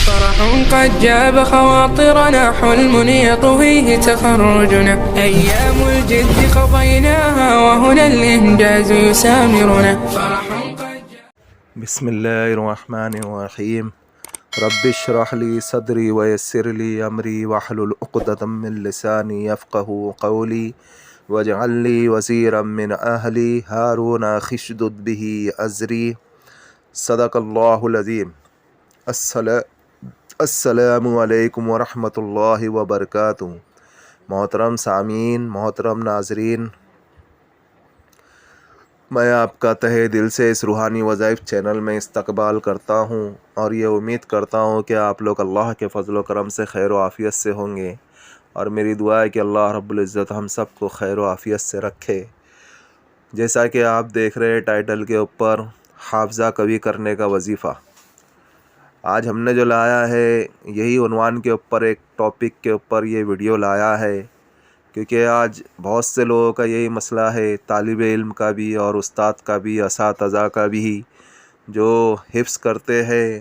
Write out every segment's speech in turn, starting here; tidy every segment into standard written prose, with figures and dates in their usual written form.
فرح قد جاب خواطرنا، حلم يطويه تخرجنا، أيام الجد قضيناها وهنا الإنجاز يسامرنا. فرح قد بسم الله الرحمن الرحيم. رب اشرح لي صدري ويسر لي أمري واحلل عقدة من لساني يفقهوا قولي واجعل لي وزيرا من أهلي هارون أخي اشدد به أزري. صدق اللہ العظیم. السلام علیکم ورحمۃ اللہ وبرکاتہ. محترم سامعین، محترم ناظرین، میں آپ کا تہہ دل سے اس روحانی وظائف چینل میں استقبال کرتا ہوں اور یہ امید کرتا ہوں کہ آپ لوگ اللہ کے فضل و کرم سے خیر و عافیت سے ہوں گے، اور میری دعا ہے کہ اللہ رب العزت ہم سب کو خیر و عافیت سے رکھے. جیسا کہ آپ دیکھ رہے ٹائٹل کے اوپر حافظہ کبھی کرنے کا وظیفہ، آج ہم نے جو لایا ہے یہی عنوان کے اوپر ایک ٹاپک کے اوپر یہ ویڈیو لایا ہے، کیونکہ آج بہت سے لوگوں کا یہی مسئلہ ہے، طالب علم کا بھی اور استاد کا بھی، اساتذہ کا بھی، جو حفظ کرتے ہیں،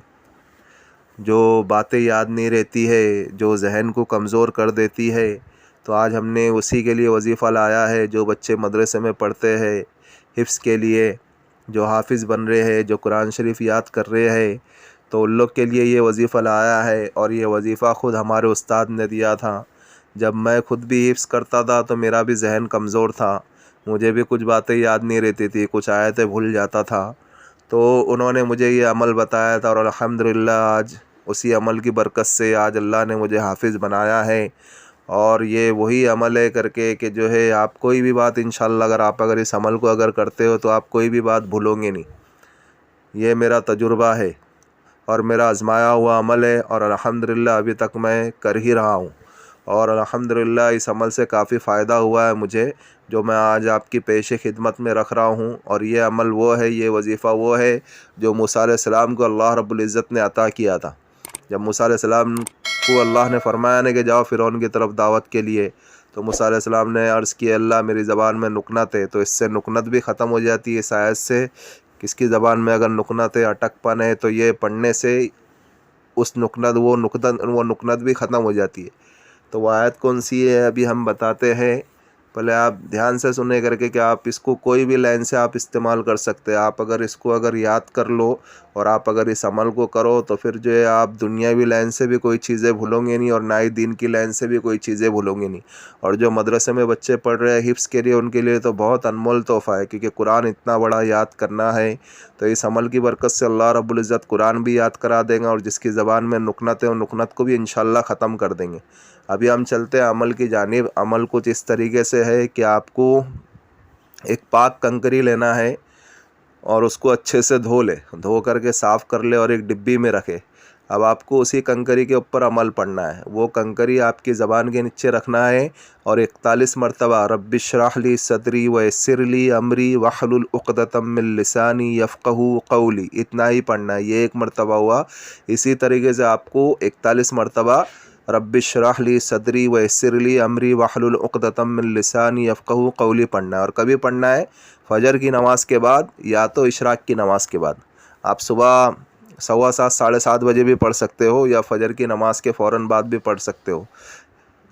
جو باتیں یاد نہیں رہتی ہے، جو ذہن کو کمزور کر دیتی ہے. تو آج ہم نے اسی کے لیے وظیفہ لایا ہے. جو بچے مدرسے میں پڑھتے ہیں حفظ کے لیے، جو حافظ بن رہے ہیں، جو قرآن شریف یاد کر رہے ہیں، تو ان لوگ کے لیے یہ وظیفہ لایا ہے. اور یہ وظیفہ خود ہمارے استاد نے دیا تھا. جب میں خود بھی حفظ کرتا تھا تو میرا بھی ذہن کمزور تھا، مجھے بھی کچھ باتیں یاد نہیں رہتی تھی، کچھ آیتیں بھول جاتا تھا. تو انہوں نے مجھے یہ عمل بتایا تھا، اور الحمدللہ آج اسی عمل کی برکت سے آج اللہ نے مجھے حافظ بنایا ہے. اور یہ وہی عمل ہے کر کے کہ جو ہے آپ کوئی بھی بات انشاءاللہ اگر اس عمل کو اگر کرتے ہو تو آپ کوئی بھی بات بھولو گے نہیں. یہ میرا تجربہ ہے اور میرا آزمایا ہوا عمل ہے، اور الحمدللہ ابھی تک میں کر ہی رہا ہوں. اور الحمدللہ اس عمل سے کافی فائدہ ہوا ہے مجھے، جو میں آج آپ کی پیش خدمت میں رکھ رہا ہوں. اور یہ عمل وہ ہے، یہ وظیفہ وہ ہے جو موسیٰ علیہ السلام کو اللہ رب العزت نے عطا کیا تھا. جب موسیٰ علیہ السلام کو اللہ نے فرمایا نا کہ جاؤ فرعون کی طرف دعوت کے لیے، تو موسیٰ علیہ السلام نے عرض کی اللہ میری زبان میں نکنت ہے. تو اس سے نکنت بھی ختم ہو جاتی ہے اس آیت سے. کس کی زبان میں اگر نکنت ہے، اٹک پن ہے، تو یہ پڑھنے سے اس وہ نکنت بھی ختم ہو جاتی ہے. تو وہ آیت کون سی ہے ابھی ہم بتاتے ہیں. پہلے آپ دھیان سے سنیں کر کے کہ آپ اس کو کوئی بھی لائن سے آپ استعمال کر سکتے ہیں. آپ اگر اس کو اگر یاد کر لو اور آپ اگر اس عمل کو کرو تو پھر جو ہے آپ دنیاوی لائن سے بھی کوئی چیزیں بھولو گے نہیں، اور نہ ہی دین کی لائن سے بھی کوئی چیزیں بھولو گے نہیں. اور جو مدرسے میں بچے پڑھ رہے ہیں حفظ کے لیے، ان کے لیے تو بہت انمول تحفہ ہے، کیونکہ قرآن اتنا بڑا یاد کرنا ہے. تو اس عمل کی برکت سے اللہ رب العزت قرآن بھی یاد کرا دیں گے، اور جس کی زبان میں نکنت ہے وہ نکنت کو بھی انشاءاللہ ختم کر دیں گے. ابھی ہم چلتے ہیں عمل کی جانب. عمل کچھ اس طریقے سے ہے کہ آپ کو ایک پاک کنکری لینا ہے اور اس کو اچھے سے دھو کر کے صاف کر لے اور ایک ڈبی میں رکھے. اب آپ کو اسی کنکری کے اوپر عمل پڑھنا ہے. وہ کنکری آپ کی زبان کے نیچے رکھنا ہے اور 41 مرتبہ رب اشرح لی صدری ویسر لی امری واحلل عقدۃ من لسانی یفقہوا قولی، اتنا ہی پڑھنا ہے. یہ ایک مرتبہ ہوا. اسی طریقے سے آپ کو 41 مرتبہ رب اشرح لی صدری ویسر لی امری واحلل عقدۃ من لسانی یفقہوا قولی پڑھنا ہے. اور کبھی پڑھنا ہے فجر کی نماز کے بعد یا تو اشراق کی نماز کے بعد. آپ صبح 7:15 7:30 بجے بھی پڑھ سکتے ہو، یا فجر کی نماز کے فوراً بعد بھی پڑھ سکتے ہو.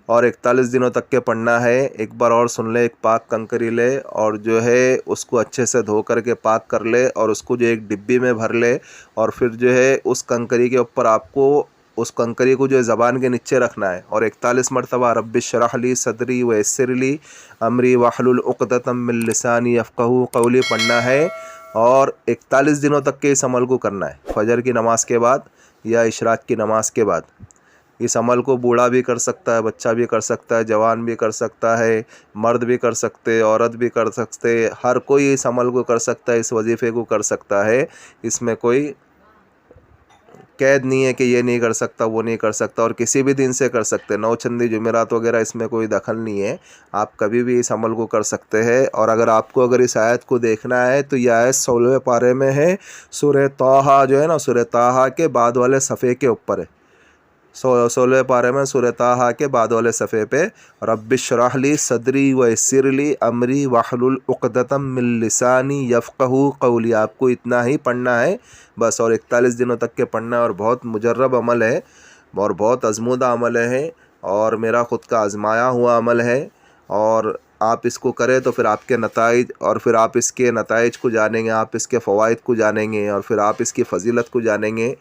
اور 41 دنوں تک کے پڑھنا ہے. ایک بار اور سن لے، ایک پاک کنکری لے اور جو ہے اس کو اچھے سے دھو کر کے پاک کر لے، اور اس کو جو ایک ڈبی میں بھر لے، اور پھر جو ہے اس کنکری کے اوپر آپ کو اس کنکری کو جو ہے زبان کے نیچے رکھنا ہے، اور 41 مرتبہ رب اشرح لی صدری ویسر لی امری واحلل عقدۃ من لسانی یفقہوا قولی پڑھنا ہے. اور 41 دنوں تک کے اس عمل کو کرنا ہے، فجر کی نماز کے بعد یا اشراق کی نماز کے بعد. اس عمل کو بوڑھا بھی کر سکتا ہے، بچہ بھی کر سکتا ہے، جوان بھی کر سکتا ہے، مرد بھی کر سکتے، عورت بھی کر سکتے، ہر کوئی اس عمل کو کر سکتا ہے، اس وظیفے کو کر سکتا ہے. اس میں کوئی قید نہیں ہے کہ یہ نہیں کر سکتا، وہ نہیں کر سکتا. اور کسی بھی دن سے کر سکتے، نو چندی جمعرات وغیرہ اس میں کوئی دخل نہیں ہے. آپ کبھی بھی اس عمل کو کر سکتے ہیں. اور اگر آپ کو اس آیت کو دیکھنا ہے تو یہ آیت 16ویں پارے میں ہے، سورہ طٰہٰ جو ہے نا، سورہ طٰہٰ کے بعد والے صفحے کے اوپر ہے. 16 پارے میں سورہ طٰہٰ کے بعد والے صفحے پہ رب اشرح لی صدری ویسر لی امری واحلل عقدۃ من لسانی یفقہوا قولی. آپ کو اتنا ہی پڑھنا ہے بس، اور 41 دنوں تک کے پڑھنا ہے، اور بہت مجرب عمل ہے اور بہت آزمودہ عمل ہے اور میرا خود کا آزمایا ہوا عمل ہے. اور آپ اس کو کریں تو پھر آپ کے نتائج، اور پھر آپ اس کے نتائج کو جانیں گے، آپ اس کے فوائد کو جانیں گے، اور پھر آپ اس کی فضیلت کو جانیں گے.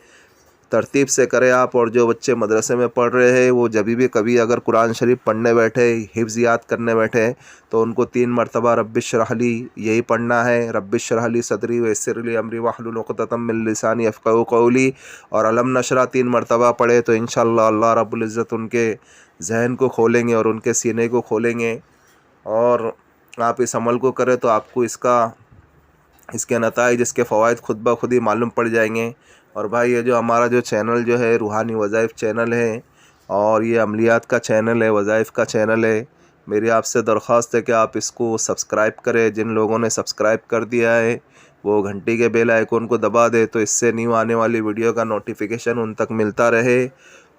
ترتیب سے کریں آپ. اور جو بچے مدرسے میں پڑھ رہے ہیں وہ جبھی بھی کبھی اگر قرآن شریف پڑھنے بیٹھے، حفظ یاد کرنے بیٹھے تو ان کو 3 مرتبہ رب اشرح لی یہی پڑھنا ہے. رب اشرح لی صدری ویسر لی امری واحلل عقدۃ من لسانی یفقہوا قولی. اور علم نشرح 3 مرتبہ پڑھے تو انشاءاللہ اللہ رب العزت ان کے ذہن کو کھولیں گے اور ان کے سینے کو کھولیں گے. اور آپ اس عمل کو کریں تو آپ کو اس کے نتائج، اس کے فوائد خود بخود ہی معلوم پڑ جائیں گے. اور بھائی یہ جو ہمارا جو چینل جو ہے روحانی وظائف چینل ہے، اور یہ عملیات کا چینل ہے، وظائف کا چینل ہے. میری آپ سے درخواست ہے کہ آپ اس کو سبسکرائب کریں. جن لوگوں نے سبسکرائب کر دیا ہے وہ گھنٹی کے بیل آئیکن کو دبا دے تو اس سے نیو آنے والی ویڈیو کا نوٹیفیکیشن ان تک ملتا رہے.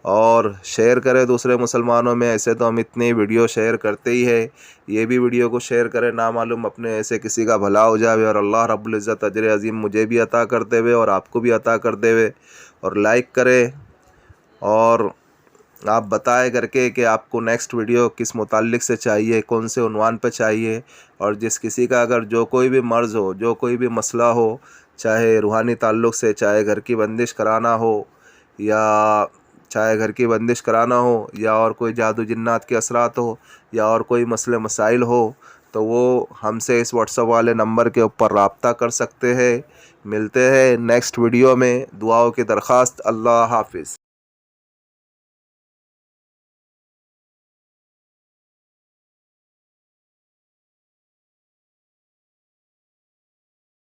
اور شیئر کرے دوسرے مسلمانوں میں. ایسے تو ہم اتنی ویڈیو شیئر کرتے ہی ہے، یہ بھی ویڈیو کو شیئر کرے، نامعلوم اپنے ایسے کسی کا بھلا ہو جاوے اور اللہ رب العزت اجر عظیم مجھے بھی عطا کر دے وے اور آپ کو بھی عطا کر دے وے. اور لائک کرے اور آپ بتائے کر کے کہ آپ کو نیکسٹ ویڈیو کس متعلق سے چاہیے، کون سے عنوان پہ چاہیے. اور جس کسی کا اگر جو کوئی بھی مرض ہو، جو کوئی بھی مسئلہ ہو، چاہے روحانی تعلق سے، چاہے گھر کی بندش کرانا ہو، یا اور کوئی جادو جنات کے اثرات ہو، یا اور کوئی مسئلے مسائل ہو، تو وہ ہم سے اس واٹس ایپ والے نمبر کے اوپر رابطہ کر سکتے ہیں. ملتے ہیں نیکسٹ ویڈیو میں. دعاؤں کی درخواست. اللہ حافظ.